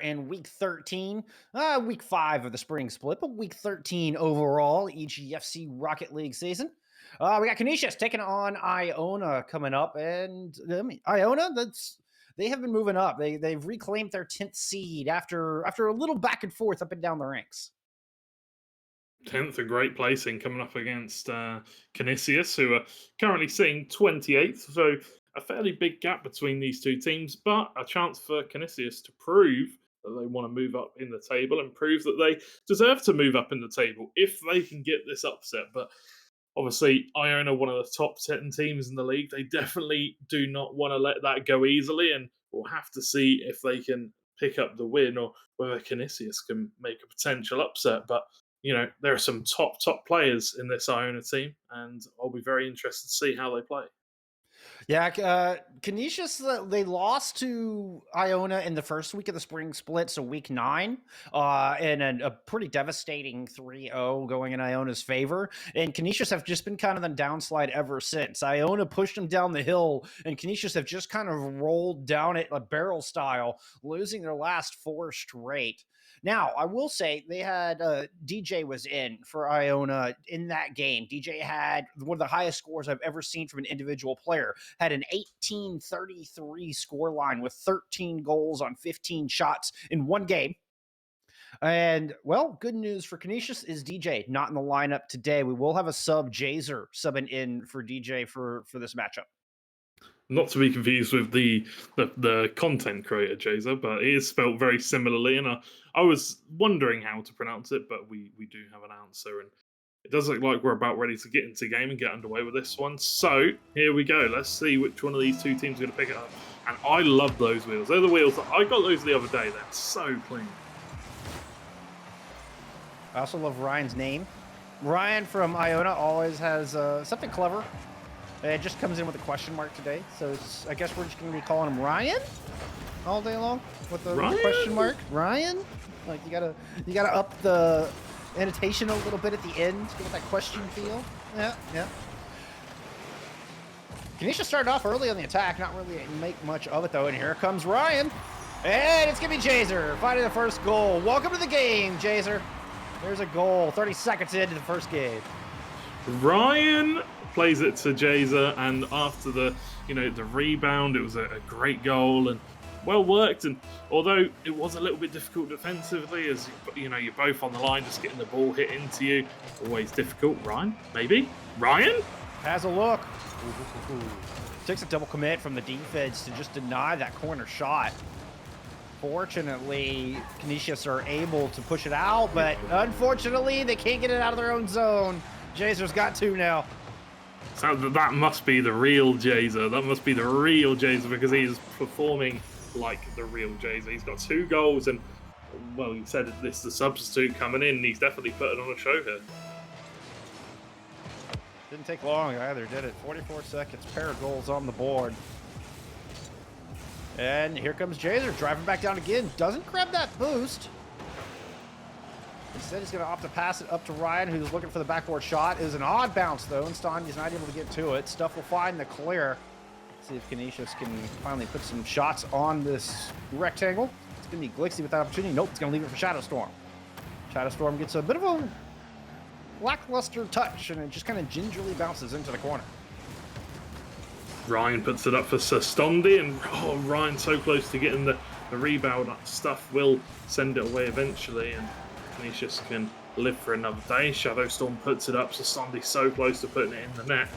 In week 13, week 5 of the spring split, but week 13 overall, EGFC Rocket League season. We got Canisius taking on Iona coming up, and Iona, they have been moving up. They've reclaimed their 10th seed after a little back and forth up and down the ranks. 10th, a great placing coming up against Canisius, who are currently sitting 28th. So a fairly big gap between these two teams, but a chance for Canisius to prove that they want to move up in the table and prove that they deserve to move up in the table if they can get this upset. But obviously, Iona, one of the top 10 teams in the league, they definitely do not want to let that go easily, and we'll have to see if they can pick up the win or whether Canisius can make a potential upset. But there are some top players in this Iona team, and I'll be very interested to see how they play. Yeah, Canisius, they lost to Iona in the first week of the spring split, so week 9, and a pretty devastating 3-0 going in Iona's favor. And Canisius have just been kind of the downslide ever since. Iona pushed them down the hill, and Canisius have just kind of rolled down it like barrel style, losing their last 4 straight. Now, I will say they had DJ was in for Iona in that game. DJ had one of the highest scores I've ever seen from an individual player. Had an 18-33 score line with 13 goals on 15 shots in one game. And, well, good news for Canisius is DJ not in the lineup today. We will have a sub, Jazer, subbing in for DJ for this matchup. Not to be confused with the content creator Jazer, but it is spelled very similarly, and I was wondering how to pronounce it, but we do have an answer, and it does look like we're about ready to get into game and get underway with this one. So here we go. Let's see which one of these two teams are going to pick it up. And I love those wheels. They're the wheels that I got those the other day. They're so clean. I also love Ryan's name. Ryan from Iona always has something clever. It just comes in with a question mark today, so I guess we're just going to be calling him Ryan all day long with the question mark. Ryan, like you gotta up the annotation a little bit at the end to get that question feel. Yeah. Canisius started off early on the attack, not really make much of it though, and here comes Ryan, and it's gonna be Jazer finding the first goal. Welcome to the game, Jazer. There's a goal. 30 seconds into the first game. Ryan plays it to Jazer, and after the rebound, it was a great goal and well worked. And although it was a little bit difficult defensively, as you're both on the line, just getting the ball hit into you, always difficult. Ryan, maybe Ryan has a look. Takes a double commit from the defense to just deny that corner shot. Fortunately, Canisius are able to push it out, but unfortunately, they can't get it out of their own zone. Jazer's got 2 now. So that must be the real Jazer. That must be the real Jazer, because he is performing like the real Jazer. He's got 2 goals, and well, you said this is the substitute coming in, and he's definitely putting on a show here. Didn't take long either, did it? 44 seconds, pair of goals on the board. And here comes Jazer, driving back down again. Doesn't grab that boost. Instead, he's going to opt to pass it up to Ryan, who's looking for the backboard shot. It is an odd bounce, though, and Stoney's not able to get to it. Stuff will find the clear. See if Canisius can finally put some shots on this rectangle. It's going to be Glixie with that opportunity. Nope, it's going to leave it for Shadow Storm. Shadow Storm gets a bit of a lackluster touch, and it just kind of gingerly bounces into the corner. Ryan puts it up for Stondi, and Ryan so close to getting the rebound. Stuff will send it away eventually, and Canisius can live for another day. Shadowstorm puts it up, so Stondi so close to putting it in the net.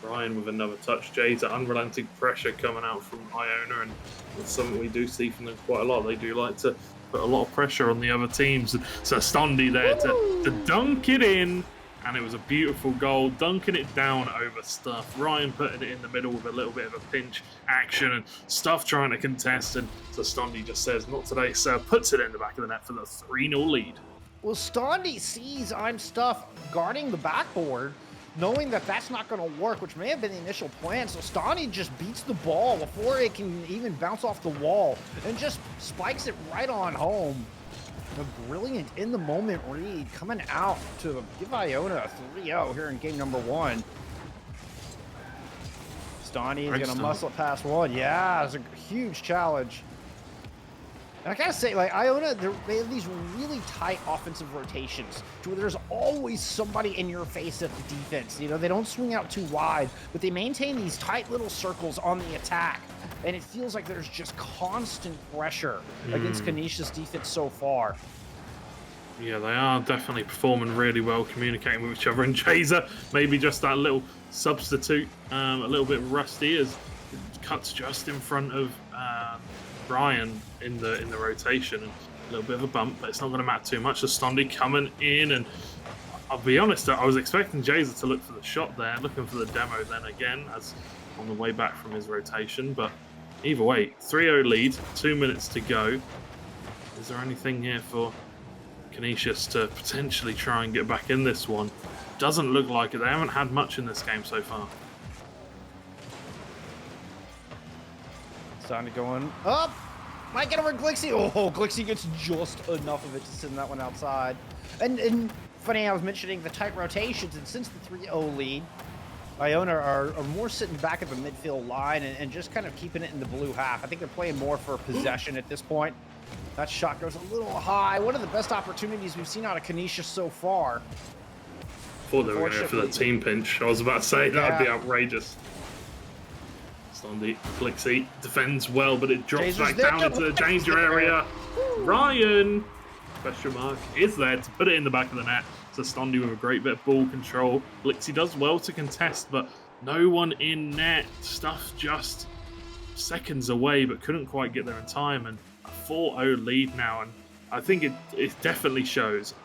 Ryan with another touch. Jazer, unrelenting pressure coming out from Iona, and it's something we do see from them quite a lot. They do like to put a lot of pressure on the other teams. So Stondi there to dunk it in. And it was a beautiful goal, dunking it down over Stuff. Ryan putting it in the middle with a little bit of a pinch action, and Stuff trying to contest. And so Stondi just says, "Not today, sir." Puts it in the back of the net for the 3-0 lead. Well, Stondi sees I'm Stuff guarding the backboard, knowing that that's not going to work, which may have been the initial plan. So Stondi just beats the ball before it can even bounce off the wall and just spikes it right on home. A brilliant in-the-moment read coming out to give Iona a 3-0 here in game number 1. Stondi is going to muscle it past one. Yeah, it's a huge challenge. And I gotta say, like, Iona, they have these really tight offensive rotations to where there's always somebody in your face at the defense. You know, they don't swing out too wide, but they maintain these tight little circles on the attack. And it feels like there's just constant pressure against Canisius' defense so far. Yeah, they are definitely performing really well, communicating with each other. And Jazer, maybe just that little substitute, a little bit rusty, as cuts just in front of Ryan in the rotation, and a little bit of a bump, but it's not going to matter too much. The Stondi coming in, and I'll be honest, I was expecting Jazer to look for the shot there, looking for the demo then again, as on the way back from his rotation. But either way, 3-0 lead, 2 minutes to go. Is there anything here for Canisius to potentially try and get back in this one? Doesn't look like it. They haven't had much in this game so far. Stondi going up. Might get over Glixie. Oh, Glixie gets just enough of it to send that one outside. And funny, I was mentioning the tight rotations, and since the 3-0 lead, Iona are more sitting back at the midfield line and just kind of keeping it in the blue half. I think they're playing more for possession at this point. That shot goes a little high. One of the best opportunities we've seen out of Canisius so far. Thought they were going to go for the team pinch. I was about to say that would be outrageous. Stondi, Glixie defends well, but it drops back down into the danger area. Ryan, question mark, is there to put it in the back of the net. So Stondi with a great bit of ball control. Glixie does well to contest, but no one in net. Stuff just seconds away, but couldn't quite get there in time. And a 4-0 lead now, and I think it definitely shows.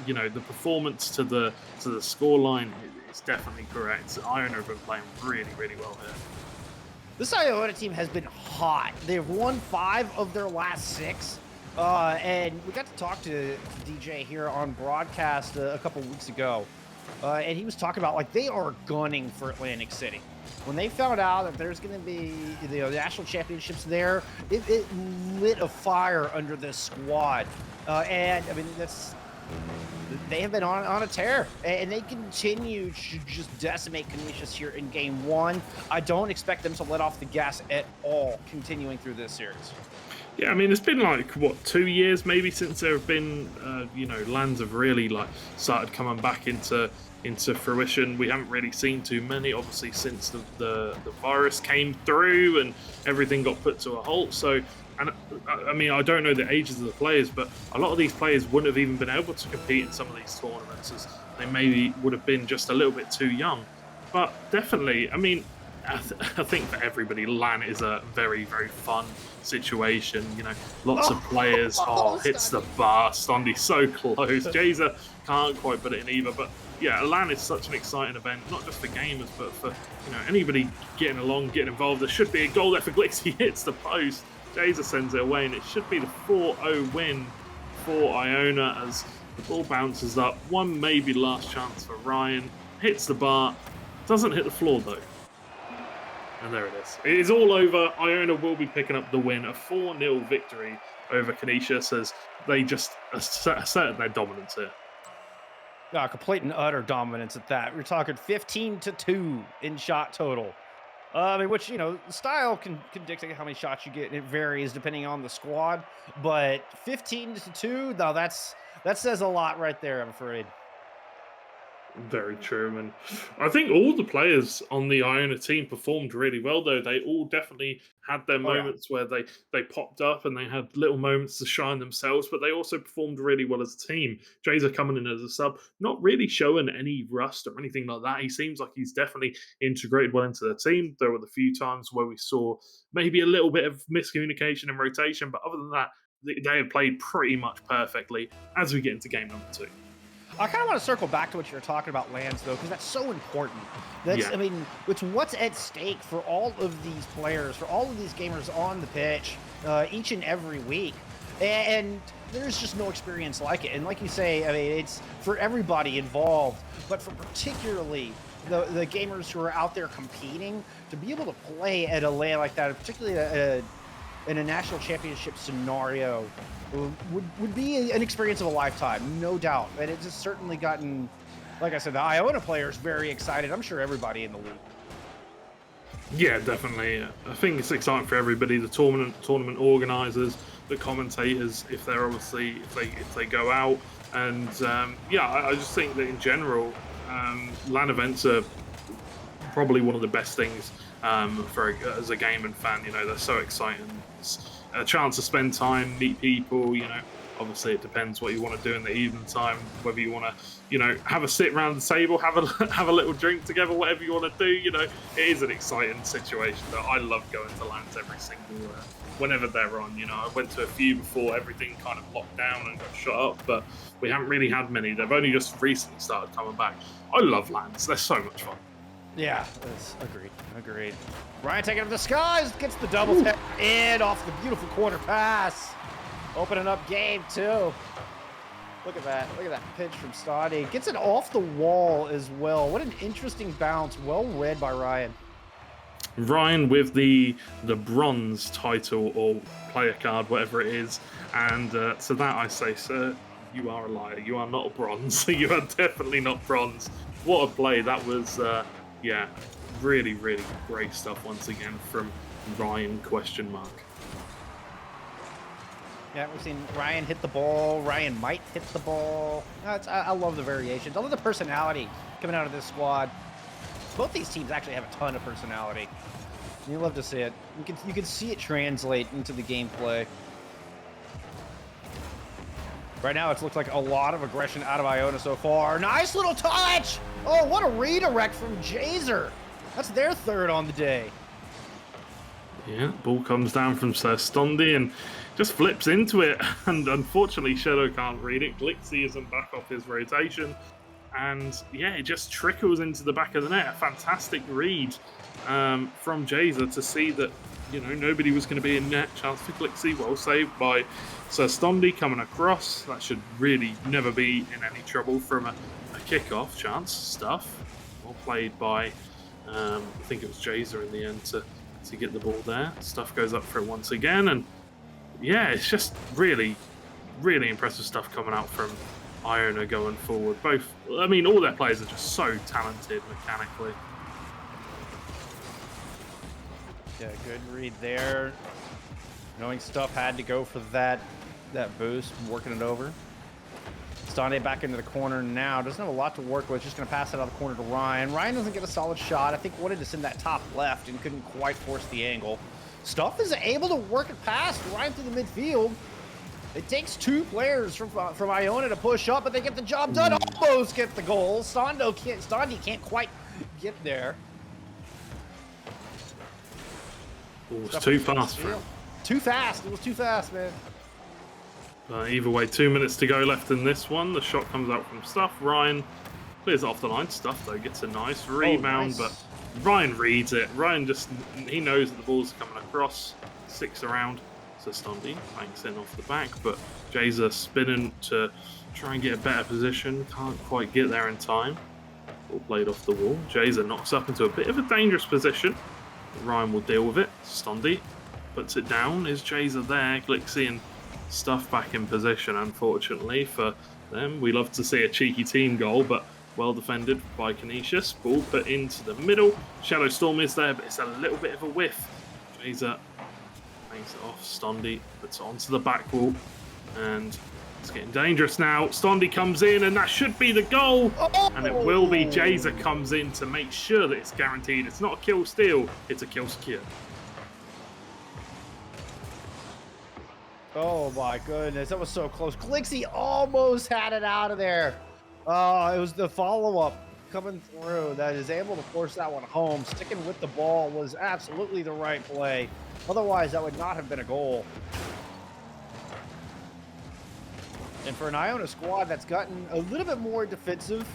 You know, the performance to the scoreline is definitely correct. Iona have been playing really, really well here. This Iona team has been hot. They've won 5 of their last 6. And we got to talk to DJ here on broadcast a couple weeks ago. And he was talking about, like, they are gunning for Atlantic City. When they found out that there's going to be the national championships there, it lit a fire under this squad. And, I mean, they have been on a tear, and they continue to just decimate Canisius here in game 1. I don't expect them to let off the gas at all continuing through this series. Yeah, I mean, it's been like, what, 2 years maybe since there have been, you know, lands have really like started coming back into fruition. We haven't really seen too many, obviously, since the virus came through and everything got put to a halt. So, and I mean, I don't know the ages of the players, but a lot of these players wouldn't have even been able to compete in some of these tournaments, as they maybe would have been just a little bit too young. But definitely, I mean, I think for everybody, LAN is a very, very fun situation. You know, lots of players. Hits the bar. Stondi so close. Jazer can't quite put it in either. But yeah, LAN is such an exciting event, not just for gamers, but for, you know, anybody getting along, getting involved. There should be a goal there for Glixie. Hits the post. Jazer sends it away, and it should be the 4-0 win for Iona as the ball bounces up. One maybe last chance for Ryan. Hits the bar. Doesn't hit the floor though. And there it is. It is all over. Iona will be picking up the win. A 4-0 victory over Canisius as they just asserted their dominance here. Complete and utter dominance at that. We're talking 15-2 in shot total. I mean, which, you know, style can dictate how many shots you get, and it varies depending on the squad. But 15-2, now that says a lot right there, I'm afraid. Very true, and I think all the players on the Iona team performed really well, though. They all definitely had their moments where they popped up and they had little moments to shine themselves, but they also performed really well as a team. Jazer coming in as a sub, not really showing any rust or anything like that. He seems like he's definitely integrated well into the team. There were the few times where we saw maybe a little bit of miscommunication and rotation, but other than that, they have played pretty much perfectly as we get into game number 2. I kind of want to circle back to what you're talking about, lands, though, because that's so important. I mean, it's what's at stake for all of these players, for all of these gamers on the pitch, each and every week. And there's just no experience like it. And like you say, I mean, it's for everybody involved, but for particularly the gamers who are out there competing, to be able to play at a LAN like that, particularly in a national championship scenario, would be an experience of a lifetime, no doubt. And it's just certainly gotten, like I said, the Iona players very excited. I'm sure everybody in the league. Yeah, definitely. I think it's exciting for everybody. The tournament organizers, the commentators if they're obviously if they go out. And yeah, I just think that in general, LAN events are probably one of the best things as a gaming fan. You know, they're so exciting. It's a chance to spend time, meet people. You know, obviously it depends what you want to do in the evening time, whether you want to, you know, have a sit around the table, have a little drink together, whatever you want to do. You know, it is an exciting situation. That I love going to LANs every single whenever they're on. You know, I went to a few before everything kind of locked down and got shut up, but we haven't really had many. They've only just recently started coming back. I love LANs. They're so much fun. Yeah, agreed. Ryan taking up the skies, gets the double tap in off the beautiful corner pass. Opening up game 2. Look at that pitch from Stoddy. Gets it off the wall as well. What an interesting bounce. Well read by Ryan. Ryan with the bronze title or player card, whatever it is. And to that I say, sir, you are a liar. You are not a bronze. You are definitely not bronze. What a play. That was, yeah, really, really great stuff once again from Ryan ? Yeah, we've seen Ryan hit the ball. Ryan might hit the ball. I love the variations. I love the personality coming out of this squad. Both these teams actually have a ton of personality. You love to see it. You can see it translate into the gameplay. Right now, it's looked like a lot of aggression out of Iona so far. Nice little touch! Oh, what a redirect from Jazer. That's their 3rd on the day. Yeah, ball comes down from Sir Stondi and just flips into it. And unfortunately, Shadow can't read it. Glixie isn't back off his rotation. And yeah, it just trickles into the back of the net. A fantastic read from Jazer to see that, you know, nobody was going to be in net. Chance for Glixie, well saved by Sir Stondi coming across. That should really never be in any trouble from a kickoff chance. Stuff. Well played by, I think it was Jazer in the end to get the ball there. Stuff goes up for it once again. And yeah, it's just really, really impressive stuff coming out from Iona going forward. Both, I mean, all their players are just so talented mechanically. Yeah, good read there. Knowing Stuff had to go for that boost, working it over. Stande back into the corner now. Doesn't have a lot to work with. Just going to pass it out of the corner to Ryan. Ryan doesn't get a solid shot. I think wanted to send that top left and couldn't quite force the angle. Stuff is able to work it past Ryan through the midfield. It takes 2 players from Iona to push up, but they get the job done. Almost get the goal. Stande can't quite get there. It was too fast for him. Too fast. It was too fast, man. Either way, 2 minutes to go left in this one. The shot comes out from Stuff. Ryan clears it off the line. Stuff, though, gets a nice rebound, but Ryan reads it. Ryan he knows that the ball's coming across, sticks around. So Stondi banks in off the back, but Jazer spinning to try and get a better position. Can't quite get there in time. Ball played off the wall. Jazer knocks up into a bit of a dangerous position. Ryan will deal with it. Stondi puts it down. Is Jazer there? Glixie and Stuff back in position, unfortunately for them. We love to see a cheeky team goal, but well defended by Canisius. Ball put into the middle. Shadow Storm is there, but it's a little bit of a whiff. Jazer makes it off. Stondi puts it onto the back wall, and it's getting dangerous now. Stondi comes in, and that should be the goal. And it will be. Jazer comes in to make sure that it's guaranteed. It's not a kill steal, it's a kill secure. Oh my goodness, that was so close. Glixie almost had it out of there. Oh, it was the follow-up coming through that is able to force that one home. Sticking with the ball was absolutely the right play. Otherwise, that would not have been a goal. And for an Iona squad that's gotten a little bit more defensive,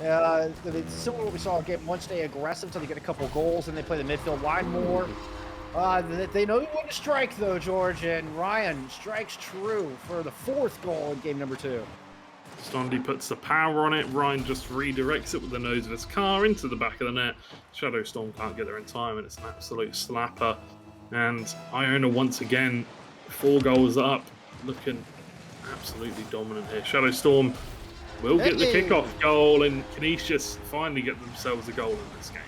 it's similar to what we saw in game 1, stay aggressive until they get a couple goals and they play the midfield line more. They know when to strike, though, George, and Ryan strikes true for the 4th goal in game number 2. Stondi puts the power on it. Ryan just redirects it with the nose of his car into the back of the net. Shadow Storm can't get there in time, and it's an absolute slapper. And Iona, once again, 4 goals up, looking absolutely dominant here. Shadow Storm will get the kickoff goal, and Canisius finally get themselves a goal in this game.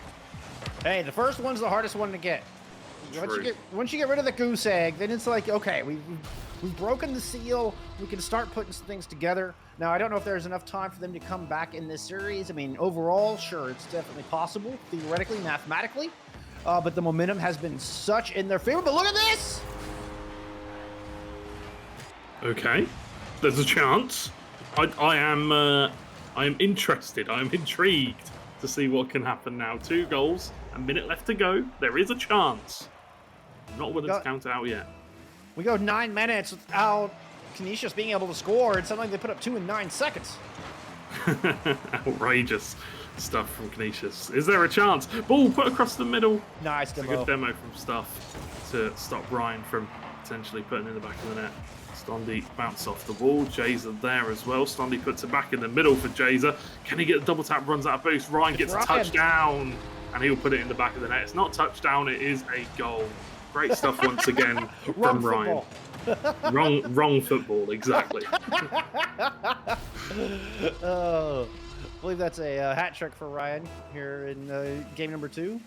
Hey, the first one's the hardest one to get. Once you get rid of the goose egg, then it's like, okay, We've broken the seal. We can start putting some things together. Now, I don't know if there's enough time for them to come back in this series. I mean, overall, sure, it's definitely possible, theoretically, mathematically. But the momentum has been such in their favor. But look at this! Okay, there's a chance. I am interested. I am intrigued to see what can happen now. 2 goals, a minute left to go. There is a chance. I'm not willing to count it out yet. We go 9 minutes without Canisius being able to score, and suddenly they put up 2 in 9 seconds. Outrageous stuff from Canisius. Is there a chance? Ball put across the middle. Nice demo. demo. It's a good demo from Stuff to stop Ryan from potentially putting it in the back of the net. Stondy bounced off the wall. Jazer there as well. Stondy puts it back in the middle for Jazer. Can he get the double tap? Runs out of boost. Ryan gets a touchdown, and he'll put it in the back of the net. It's not touchdown. It is a goal. Great stuff once again from Ryan. Wrong football, exactly. Oh, I believe that's a hat trick for Ryan here in game number 2.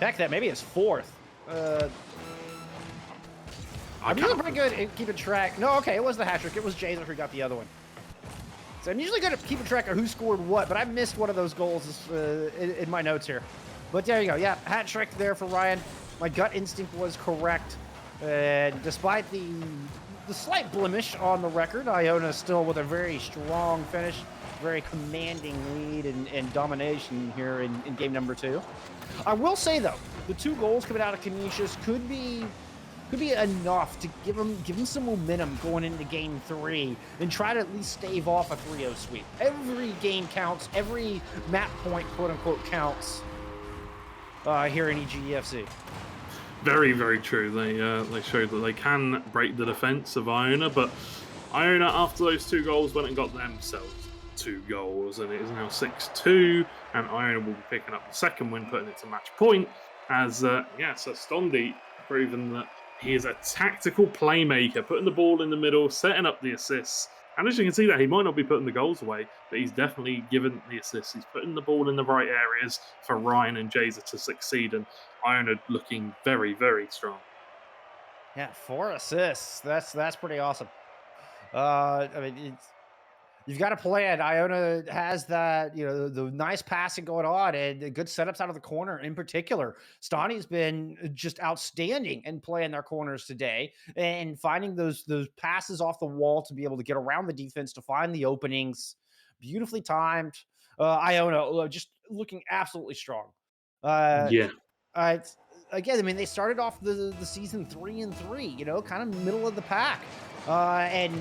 Heck, that maybe his 4th. I'm usually pretty good at keeping track. No, okay, it was the hat trick. It was Jazer who got the other one. So I'm usually good at keeping track of who scored what, but I missed one of those goals in my notes here. But there you go. Yeah, hat trick there for Ryan. My gut instinct was correct. And despite the slight blemish on the record, Iona still with a very strong finish, very commanding lead and domination here in game number 2. I will say, though, the 2 goals coming out of Canisius could be enough to give them some momentum going into game 3 and try to at least stave off a 3-0 sweep. Every game counts. Every map point, quote unquote, counts here in EGFC. Very, very true. They showed that they can break the defense of Iona, but Iona, after those 2 goals, went and got themselves 2 goals, and it is now 6-2, and Iona will be picking up the second win, putting it to match point, as, so Stondy proven that he is a tactical playmaker, putting the ball in the middle, setting up the assists. And as you can see that, he might not be putting the goals away, but he's definitely given the assists. He's putting the ball in the right areas for Ryan and Jazer to succeed, and Iona looking very, very strong. Yeah, 4 assists. That's pretty awesome. I mean, you've got a plan. Iona has that, the nice passing going on and the good setups out of the corner in particular. Stoney's been just outstanding in playing their corners today and finding those passes off the wall to be able to get around the defense to find the openings. Beautifully timed. Iona just looking absolutely strong. Again, I mean, they started off the season 3-3, kind of middle of the pack. And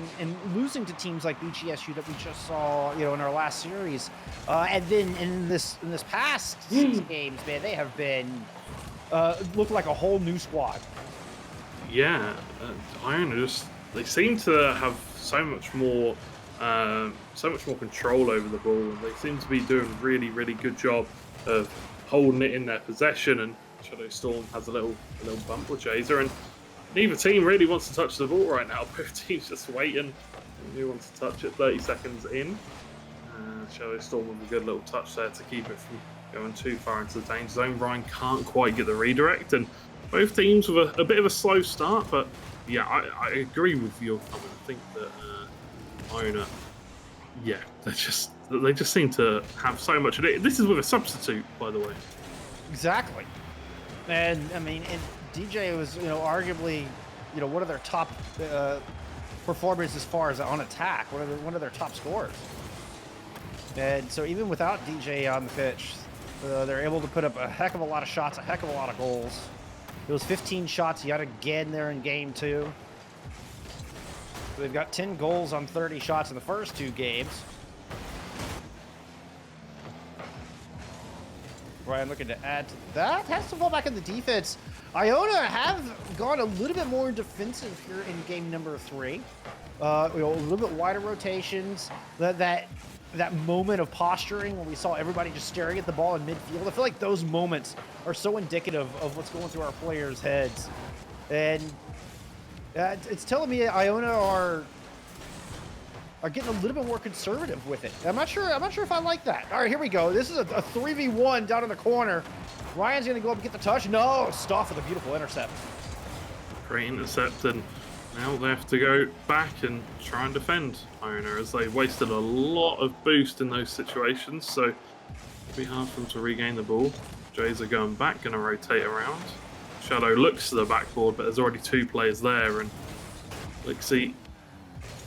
losing to teams like BGSU that we just saw, in our last series, and then in this past 6 games, man, they have been look like a whole new squad. Yeah, Iona they seem to have so much more control over the ball, and they seem to be doing a really, really good job of holding it in their possession. And Shadow Storm has a little bump with Jazer, and neither team really wants to touch the ball right now. Both teams just waiting. Who wants to touch it? 30 seconds in. Shadow Storm with a good little touch there to keep it from going too far into the danger zone. Ryan can't quite get the redirect, and both teams with a bit of a slow start. But yeah, I agree with your comment. I think that Iona, they just seem to have so much of it. This is with a substitute, by the way. Exactly. And I mean, DJ was, arguably, one of their top performers as far as on attack, one of their top scorers. And so even without DJ on the pitch, they're able to put up a heck of a lot of shots, a heck of a lot of goals. It was 15 shots yet again there in game 2. So they've got 10 goals on 30 shots in the first 2 games. Ryan looking to add to that. Has to fall back in the defense. Iona have gone a little bit more defensive here in game number 3. A little bit wider rotations. That moment of posturing when we saw everybody just staring at the ball in midfield. I feel like those moments are so indicative of what's going through our players' heads. And it's telling me Iona are getting a little bit more conservative with it. I'm not sure if I like that. All right, here we go. This is a 3v1 down in the corner. Ryan's going to go up and get the touch. No, Stoff with a beautiful intercept. Great intercept, and Now they have to go back and try and defend Iona, as they wasted a lot of boost in those situations, so it'll be hard for them to regain the ball. Jays are going back, going to rotate around. Shadow looks to the backboard, but there's already 2 players there, and Lixie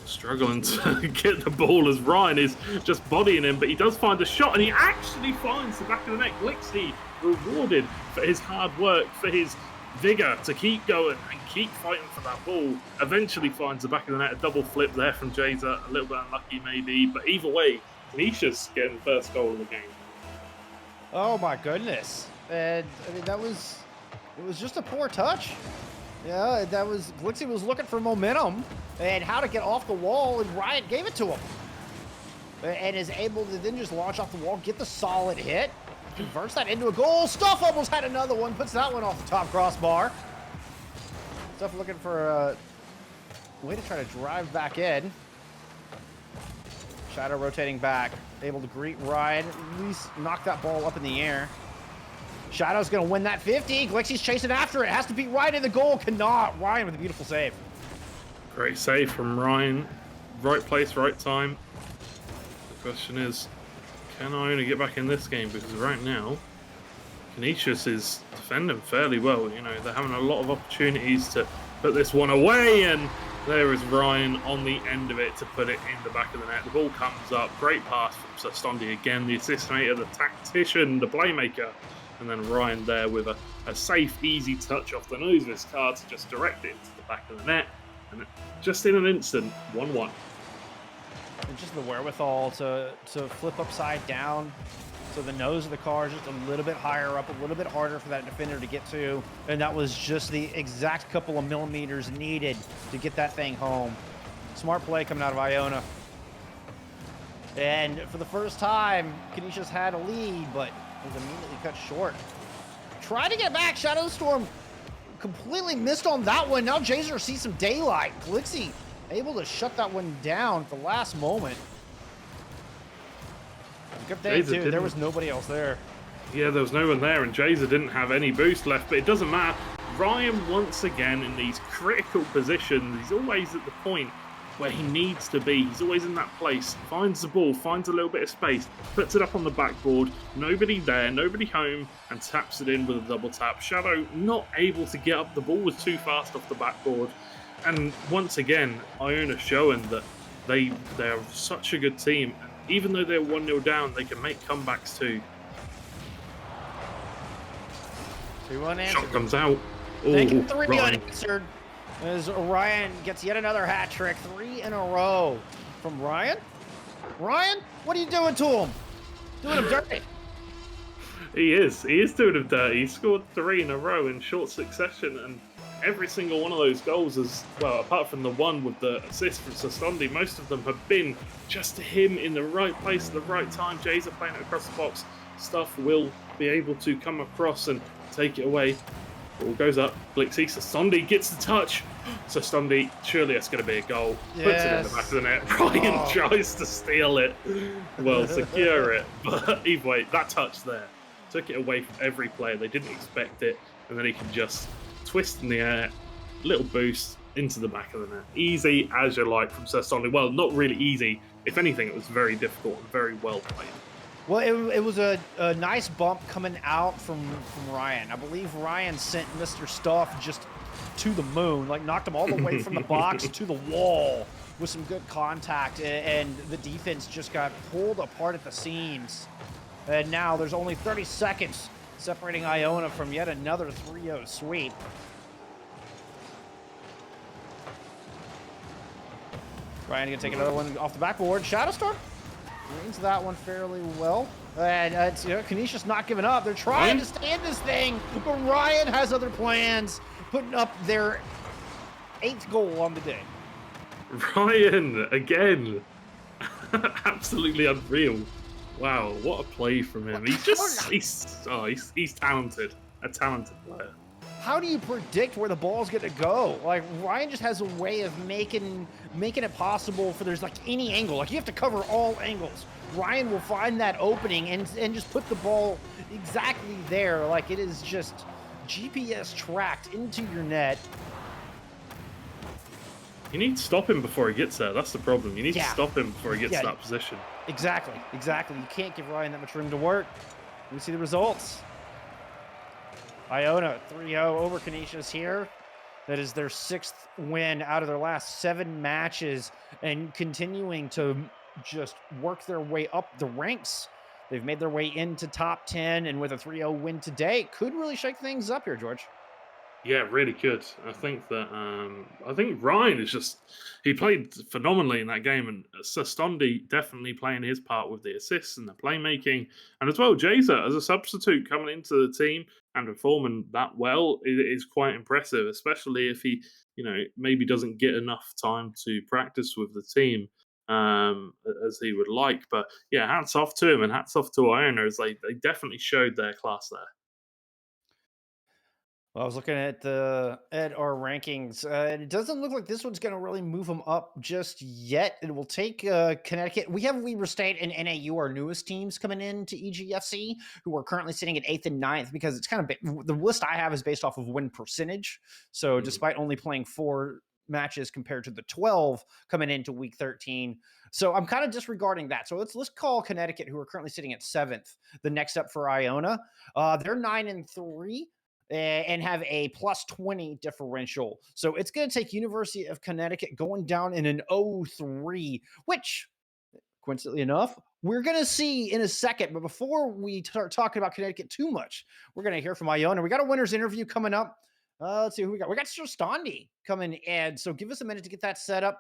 struggling to get the ball as Ryan is just bodying him, but he does find a shot, and he actually finds the back of the net. Lixie rewarded for his hard work, for his vigor to keep going and keep fighting for that ball. Eventually finds the back of the net. A double flip there from Jazer, a little bit unlucky maybe, but either way, Canisius getting the first goal of the game. Oh my goodness. And I mean, it was just a poor touch. Yeah, that was, Glixie was looking for momentum and how to get off the wall, and Riot gave it to him. And is able to then just launch off the wall, get the solid hit, converts that into a goal. Stuff almost had another one, puts that one off the top crossbar. Stuff looking for a way to try to drive back in. Shadow rotating back, able to greet Ryan, at least knock that ball up in the air. Shadow's gonna win that 50. Glixie's chasing after it. Has to beat Ryan in the goal. Cannot. Ryan with a beautiful save. Great save from Ryan. Right place, right time. The question is, can Iona get back in this game? Because right now, Canisius is defending fairly well. You know, they're having a lot of opportunities to put this one away, and there is Ryan on the end of it to put it in the back of the net. The ball comes up. Great pass from Sastondi again, the assist-maker, the tactician, the playmaker. And then Ryan there with a safe, easy touch off the nose of his car to just direct it to the back of the net. And just in an instant, 1-1. And just the wherewithal to flip upside down. So the nose of the car is just a little bit higher up, a little bit harder for that defender to get to. And that was just the exact couple of millimeters needed to get that thing home. Smart play coming out of Iona. And for the first time, Canisius had a lead, but was immediately cut short. Tried to get back. Shadow Storm completely missed on that one. Now Jazer sees some daylight. Glixie able to shut that one down at the last moment. Good thing, too. There was nobody else there. Yeah, there was no one there, and Jazer didn't have any boost left, but it doesn't matter. Ryan, once again, in these critical positions, he's always at the point where he needs to be. He's always in that place, finds the ball, finds a little bit of space, puts it up on the backboard, nobody there, nobody home, and taps it in with a double tap. Shadow not able to get up, the ball was too fast off the backboard. And once again, Iona showing that they're such a good team. Even though they're 1-0 down, they can make comebacks too. 2-1 answer. Shot comes out. Thank you, 3 unanswered. As Ryan gets yet another hat trick, 3 in a row from Ryan. Ryan, what are you doing to him? Doing him dirty. He is doing him dirty. He scored 3 in a row in short succession, and every single one of those goals is, well, apart from the one with the assist from Sastondi, most of them have been just him in the right place at the right time. Jays are playing it across the box. Stuff will be able to come across and take it away. Ball goes up. Glixie, Sastondi gets the touch. Sastondi, surely that's going to be a goal. Yes. Puts it in the back of the net. Ryan tries to steal it. Well, secure it. But either way, that touch there took it away from every player. They didn't expect it. And then he can just twist in the air, little boost into the back of the net. Easy as you like from Sastondi. Well, not really easy. If anything, it was very difficult and very well played. Well, it was a nice bump coming out from Ryan. I believe Ryan sent Mr. Stuff just to the moon, like knocked him all the way from the box to the wall with some good contact, and the defense just got pulled apart at the seams. And now there's only 30 seconds separating Iona from yet another 3-0 sweep. Ryan gonna take another one off the backboard. Shadowstorm reads that one fairly well. And it's, you know, Canisius not giving up. They're trying to stay in this thing, but Ryan has other plans, putting up their 8th goal on the day. Ryan, again. Absolutely unreal. Wow, what a play from him. He's talented. A talented player. How do you predict where the ball's going to go? Like, Ryan just has a way of making it possible for there's like any angle. Like, you have to cover all angles. Ryan will find that opening and just put the ball exactly there. Like, it is just GPS tracked into your net. You need to stop him before he gets there. That's the problem. You need to Yeah, stop him before he gets yeah, to that position. exactly. You can't give Ryan that much room to work. We see the results. Iona 3-0 over Canisius here. That is their 6th win out of their last 7 matches and continuing to just work their way up the ranks. They've made their way into top 10, and with a 3-0 win today, could really shake things up here, George. Yeah, really good. I think that I think Ryan is just he played phenomenally in that game, and Sastondi definitely playing his part with the assists and the playmaking, and as well Jaser as a substitute coming into the team and performing that well is quite impressive, especially if he maybe doesn't get enough time to practice with the team as he would like. But yeah, hats off to him and hats off to Iona as they definitely showed their class there. Well, I was looking at our rankings, and it doesn't look like this one's going to really move them up just yet. It will take Connecticut. We have Weber State and NAU, our newest teams, coming in to EGFC, who are currently sitting at 8th and 9th, because it's kind of the list I have is based off of win percentage. So, Mhm. despite only playing 4 matches compared to the 12 coming into week 13, so I'm kind of disregarding that. So let's call Connecticut, who are currently sitting at 7th, the next up for Iona. They're 9-3 and have a plus 20 differential. So it's going to take University of Connecticut going down in an 0-3, which coincidentally enough, we're going to see in a second. But before we start talking about Connecticut too much, we're going to hear from Iona. We got a winner's interview coming up. Let's see who we got. We got Sir Stondi coming in. So give us a minute to get that set up.